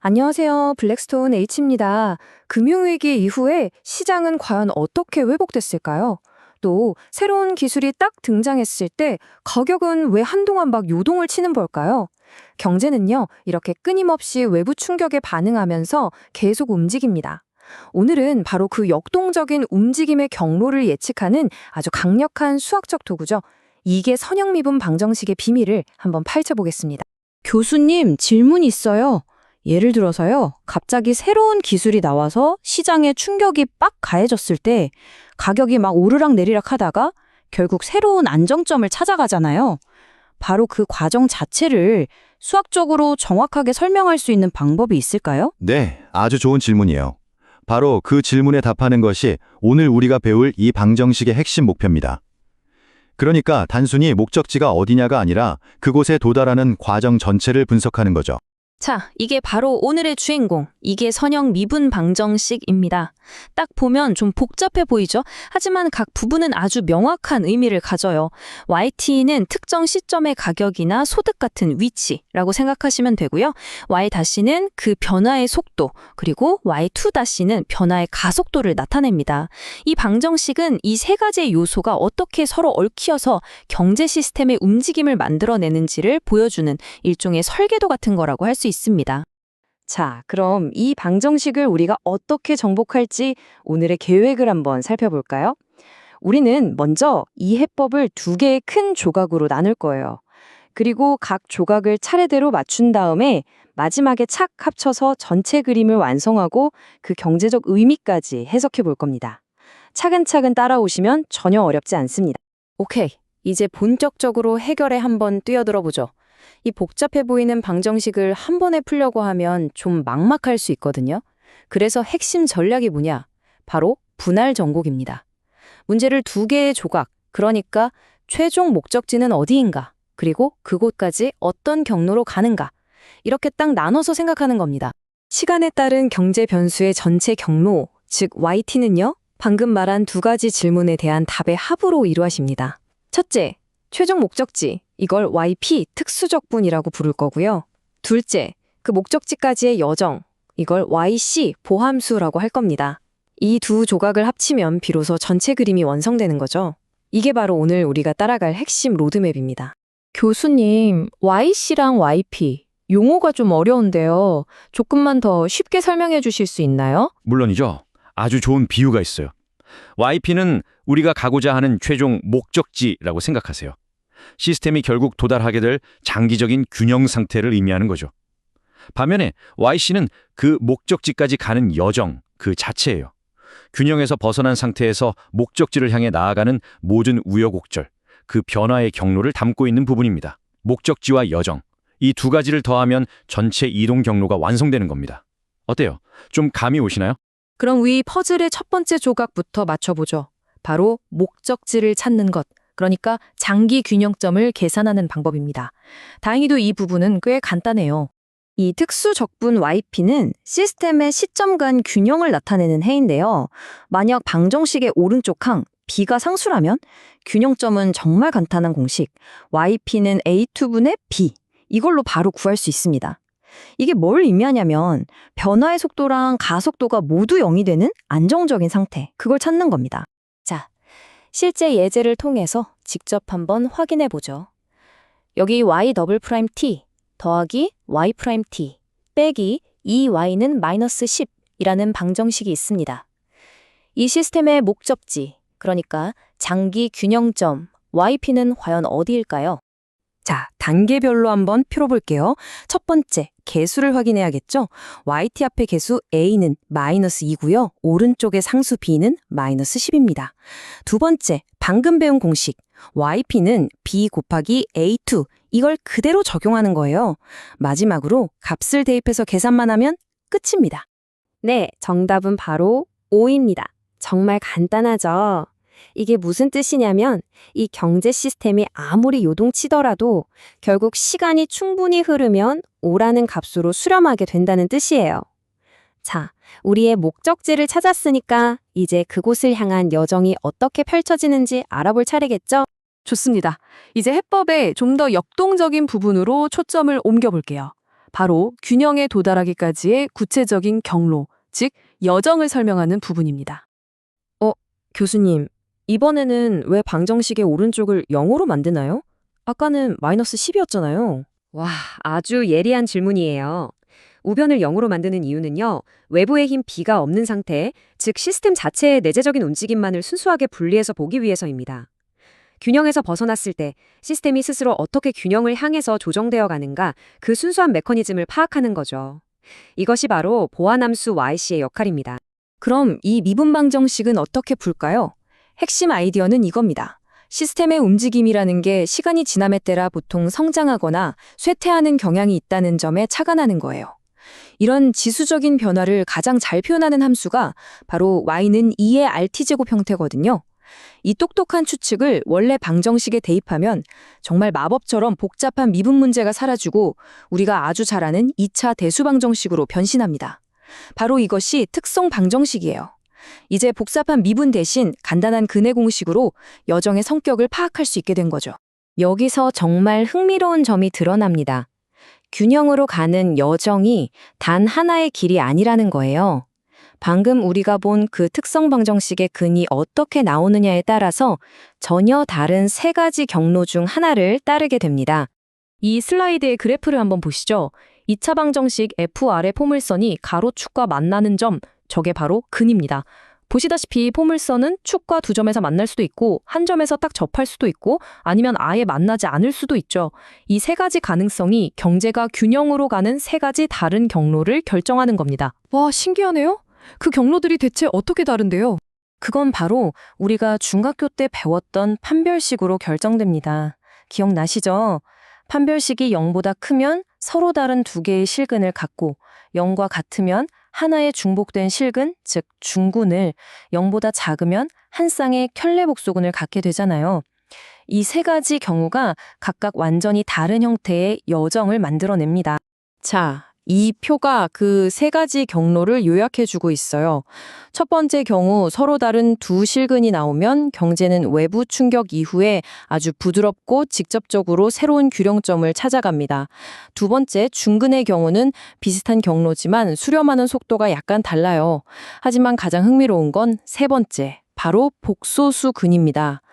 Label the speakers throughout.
Speaker 1: 안녕하세요. 블랙스톤 H입니다. 금융위기 이후에 시장은 과연 어떻게 회복됐을까요? 또 새로운 기술이 딱 등장했을 때 가격은 왜 한동안 막 요동을 치는 걸까요? 경제는요, 이렇게 끊임없이 외부 충격에 반응하면서 계속 움직입니다. 오늘은 바로 그 역동적인 움직임의 경로를 예측하는 아주 강력한 수학적 도구죠. 이게 선형미분 방정식의 비밀을 한번 파헤쳐보겠습니다. 교수님, 질문 있어요. 예를 들어서요, 갑자기 새로운 기술이 나와서 시장에 충격이 빡 가해졌을 때 가격이 막 오르락 내리락 하다가 결국 새로운 안정점을 찾아가잖아요. 바로 그 과정 자체를 수학적으로 정확하게 설명할 수 있는 방법이 있을까요?
Speaker 2: 네, 아주 좋은 질문이에요. 바로 그 질문에 답하는 것이 오늘 우리가 배울 이 방정식의 핵심 목표입니다. 그러니까 단순히 목적지가 어디냐가 아니라 그곳에 도달하는 과정 전체를 분석하는 거죠.
Speaker 1: 자, 이게 바로 오늘의 주인공. 이게 선형 미분 방정식입니다. 딱 보면 좀 복잡해 보이죠? 하지만 각 부분은 아주 명확한 의미를 가져요. YT는 특정 시점의 가격이나 소득 같은 위치라고 생각하시면 되고요. Y-는 그 변화의 속도, 그리고 Y2-는 변화의 가속도를 나타냅니다. 이 방정식은 이 세 가지의 요소가 어떻게 서로 얽혀서 경제 시스템의 움직임을 만들어내는지를 보여주는 일종의 설계도 같은 거라고 할 수 있습니다. 자, 그럼 이 방정식을 우리가 어떻게 정복할지 오늘의 계획을 한번 살펴볼까요? 우리는 먼저 이 해법을 두 개의 큰 조각으로 나눌 거예요. 그리고 각 조각을 차례대로 맞춘 다음에 마지막에 착 합쳐서 전체 그림을 완성하고 그 경제적 의미까지 해석해 볼 겁니다. 차근차근 따라오시면 전혀 어렵지 않습니다. 오케이, 이제 본격적으로 해결에 한번 뛰어들어 보죠. 이 복잡해 보이는 방정식을 한 번에 풀려고 하면 좀 막막할 수 있거든요. 그래서 핵심 전략이 뭐냐? 바로 분할 정곡입니다. 문제를 두 개의 조각, 그러니까 최종 목적지는 어디인가, 그리고 그곳까지 어떤 경로로 가는가, 이렇게 딱 나눠서 생각하는 겁니다. 시간에 따른 경제 변수의 전체 경로, 즉 YT는요, 방금 말한 두 가지 질문에 대한 답의 합으로 이루어집니다. 첫째, 최종 목적지, 이걸 YP 특수적분이라고 부를 거고요. 둘째, 그 목적지까지의 여정, 이걸 YC 보함수라고 할 겁니다. 이 두 조각을 합치면 비로소 전체 그림이 완성되는 거죠. 이게 바로 오늘 우리가 따라갈 핵심 로드맵입니다. 교수님, YC랑 YP, 용어가 좀 어려운데요. 조금만 더 쉽게 설명해 주실 수 있나요?
Speaker 3: 물론이죠. 아주 좋은 비유가 있어요. YP는 우리가 가고자 하는 최종 목적지라고 생각하세요. 시스템이 결국 도달하게 될 장기적인 균형 상태를 의미하는 거죠. 반면에 YC는 그 목적지까지 가는 여정, 그 자체예요. 균형에서 벗어난 상태에서 목적지를 향해 나아가는 모든 우여곡절, 그 변화의 경로를 담고 있는 부분입니다. 목적지와 여정, 이 두 가지를 더하면 전체 이동 경로가 완성되는 겁니다. 어때요? 좀 감이 오시나요?
Speaker 1: 그럼 위 퍼즐의 첫 번째 조각부터 맞춰보죠. 바로 목적지를 찾는 것. 그러니까 장기 균형점을 계산하는 방법입니다. 다행히도 이 부분은 꽤 간단해요. 이 특수 적분 YP는 시스템의 시점 간 균형을 나타내는 해인데요. 만약 방정식의 오른쪽 항 B가 상수라면 균형점은 정말 간단한 공식 YP는 A2분의 B 이걸로 바로 구할 수 있습니다. 이게 뭘 의미하냐면 변화의 속도랑 가속도가 모두 0이 되는 안정적인 상태, 그걸 찾는 겁니다. 자, 실제 예제를 통해서 직접 한번 확인해 보죠. 여기 y 더블 프라임 t 더하기 y 프라임 t 빼기 2y는 마이너스 10이라는 방정식이 있습니다. 이 시스템의 목적지, 그러니까 장기 균형점 yp는 과연 어디일까요? 자, 단계별로 한번 풀어볼게요. 첫 번째, 개수를 확인해야겠죠? YT 앞의 개수 A는 마이너스 2고요. 오른쪽의 상수 B는 마이너스 10입니다. 두 번째, 방금 배운 공식. YP는 B 곱하기 A2. 이걸 그대로 적용하는 거예요. 마지막으로 값을 대입해서 계산만 하면 끝입니다. 네, 정답은 바로 5입니다. 정말 간단하죠? 이게 무슨 뜻이냐면 이 경제 시스템이 아무리 요동치더라도 결국 시간이 충분히 흐르면 5라는 값으로 수렴하게 된다는 뜻이에요. 자, 우리의 목적지를 찾았으니까 이제 그곳을 향한 여정이 어떻게 펼쳐지는지 알아볼 차례겠죠? 좋습니다. 이제 해법의 좀 더 역동적인 부분으로 초점을 옮겨볼게요.
Speaker 4: 바로 균형에 도달하기까지의 구체적인 경로, 즉 여정을 설명하는 부분입니다.
Speaker 1: 교수님, 이번에는 왜 방정식의 오른쪽을 0으로 만드나요? 아까는 마이너스 10이었잖아요.
Speaker 5: 와, 아주 예리한 질문이에요. 우변을 0으로 만드는 이유는요, 외부의 힘 B가 없는 상태, 즉 시스템 자체의 내재적인 움직임만을 순수하게 분리해서 보기 위해서입니다. 균형에서 벗어났을 때 시스템이 스스로 어떻게 균형을 향해서 조정되어 가는가, 그 순수한 메커니즘을 파악하는 거죠. 이것이 바로 보완함수 yc의 역할입니다.
Speaker 1: 그럼 이 미분 방정식은 어떻게 풀까요? 핵심 아이디어는 이겁니다. 시스템의 움직임이라는 게 시간이 지남에 따라 보통 성장하거나 쇠퇴하는 경향이 있다는 점에 착안하는 거예요. 이런 지수적인 변화를 가장 잘 표현하는 함수가 바로 y는 2의 rt제곱 형태거든요. 이 똑똑한 추측을 원래 방정식에 대입하면 정말 마법처럼 복잡한 미분 문제가 사라지고 우리가 아주 잘 아는 2차 대수 방정식으로 변신합니다. 바로 이것이 특성 방정식이에요. 이제 복잡한 미분 대신 간단한 근해 공식으로 여정의 성격을 파악할 수 있게 된 거죠.
Speaker 5: 여기서 정말 흥미로운 점이 드러납니다. 균형으로 가는 여정이 단 하나의 길이 아니라는 거예요. 방금 우리가 본 그 특성 방정식의 근이 어떻게 나오느냐에 따라서 전혀 다른 세 가지 경로 중 하나를 따르게 됩니다.
Speaker 1: 이 슬라이드의 그래프를 한번 보시죠. 2차 방정식 FR의 포물선이 가로축과 만나는 점, 저게 바로 근입니다. 보시다시피 포물선은 축과 두 점에서 만날 수도 있고 한 점에서 딱 접할 수도 있고 아니면 아예 만나지 않을 수도 있죠. 이 세 가지 가능성이 경제가 균형으로 가는 세 가지 다른 경로를 결정하는 겁니다.
Speaker 4: 와, 신기하네요. 그 경로들이 대체 어떻게 다른데요?
Speaker 1: 그건 바로 우리가 중학교 때 배웠던 판별식으로 결정됩니다. 기억나시죠? 판별식이 0보다 크면 서로 다른 두 개의 실근을 갖고 0과 같으면 하나의 중복된 실근, 즉 중군을 0보다 작으면 한 쌍의 켤레복소근을 갖게 되잖아요. 이 세 가지 경우가 각각 완전히 다른 형태의 여정을 만들어냅니다. 자, 이 표가 그 세 가지 경로를 요약해주고 있어요. 첫 번째 경우 서로 다른 두 실근이 나오면 경제는 외부 충격 이후에 아주 부드럽고 직접적으로 새로운 균형점을 찾아갑니다. 두 번째 중근의 경우는 비슷한 경로지만 수렴하는 속도가 약간 달라요. 하지만 가장 흥미로운 건 세 번째, 바로 복소수 근입니다.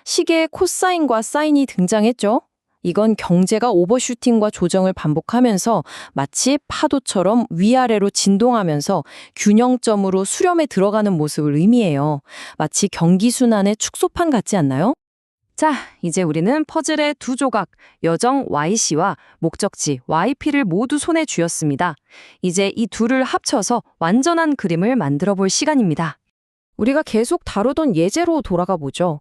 Speaker 1: 식에 코사인과 사인이 등장했죠? 이건 경제가 오버슈팅과 조정을 반복하면서 마치 파도처럼 위아래로 진동하면서 균형점으로 수렴에 들어가는 모습을 의미해요. 마치 경기순환의 축소판 같지 않나요? 자, 이제 우리는 퍼즐의 두 조각, 여정 YC와 목적지 YP를 모두 손에 쥐었습니다. 이제 이 둘을 합쳐서 완전한 그림을 만들어 볼 시간입니다. 우리가 계속 다루던 예제로 돌아가 보죠.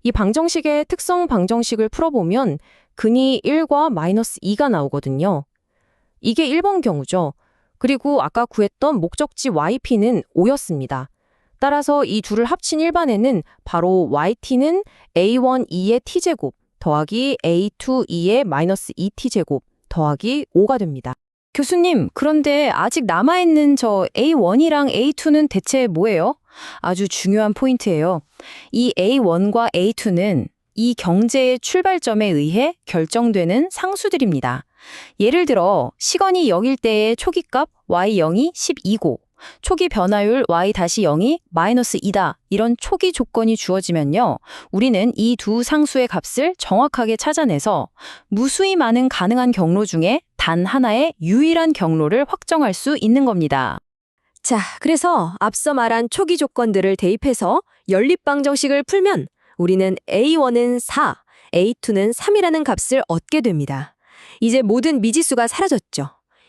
Speaker 1: 이 방정식의 특성 방정식을 풀어보면 근이 1과 마이너스 2가 나오거든요. 이게 1번 경우죠. 그리고 아까 구했던 목적지 YP는 5였습니다. 따라서 이 둘을 합친 일반에는 바로 YT는 A1, 2의 t제곱 더하기 A2, 2의 마이너스 2t제곱 더하기 5가 됩니다. 교수님, 그런데 아직 남아있는 저 A1이랑 A2는 대체 뭐예요? 아주 중요한 포인트예요. 이 A1과 A2는 이 경제의 출발점에 의해 결정되는 상수들입니다. 예를 들어 시건이 0일 때의 초기값 y0이 12고 초기 변화율 y-0이 마이너스 2다. 이런 초기 조건이 주어지면요. 우리는 이 두 상수의 값을 정확하게 찾아내서 무수히 많은 가능한 경로 중에 단 하나의 유일한 경로를 확정할 수 있는 겁니다.
Speaker 5: 자, 그래서 앞서 말한 초기 조건들을 대입해서 연립방정식을 풀면 우리는 A1은 4, A2는 3이라는 값을 얻게 됩니다. 이제 모든 미지수가 사라졌죠.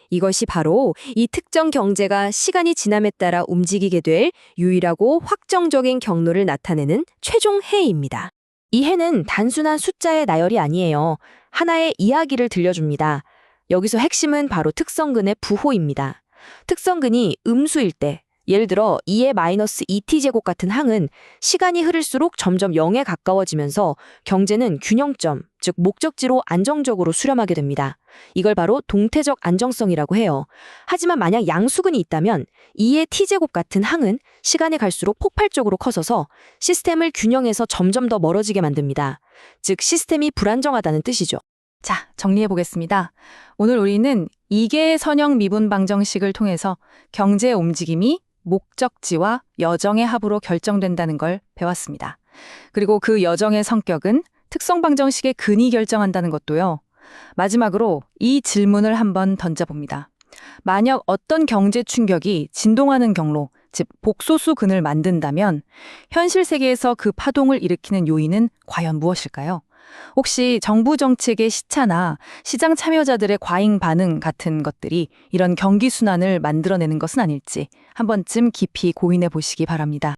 Speaker 5: 이것이 바로 이 특정 경제가 시간이 지남에 따라 움직이게 될 유일하고 확정적인 경로를 나타내는 최종 해입니다. 이 해는 단순한 숫자의 나열이 아니에요. 하나의 이야기를 들려줍니다. 여기서 핵심은 바로 특성근의 부호입니다. 특성근이 음수일 때, 예를 들어 2의 마이너스 2t제곱 같은 항은 시간이 흐를수록 점점 0에 가까워지면서 경제는 균형점, 즉 목적지로 안정적으로 수렴하게 됩니다. 이걸 바로 동태적 안정성이라고 해요. 하지만 만약 양수근이 있다면 2의 t제곱 같은 항은 시간이 갈수록 폭발적으로 커져서 시스템을 균형에서 점점 더 멀어지게 만듭니다. 즉 시스템이 불안정하다는 뜻이죠.
Speaker 1: 자, 정리해 보겠습니다. 오늘 우리는 이계 선형 미분 방정식을 통해서 경제의 움직임이 목적지와 여정의 합으로 결정된다는 걸 배웠습니다. 그리고 그 여정의 성격은 특성 방정식의 근이 결정한다는 것도요. 마지막으로 이 질문을 한번 던져봅니다. 만약 어떤 경제 충격이 진동하는 경로, 즉 복소수 근을 만든다면 현실 세계에서 그 파동을 일으키는 요인은 과연 무엇일까요? 혹시 정부 정책의 시차나 시장 참여자들의 과잉 반응 같은 것들이 이런 경기 순환을 만들어내는 것은 아닐지 한 번쯤 깊이 고민해 보시기 바랍니다.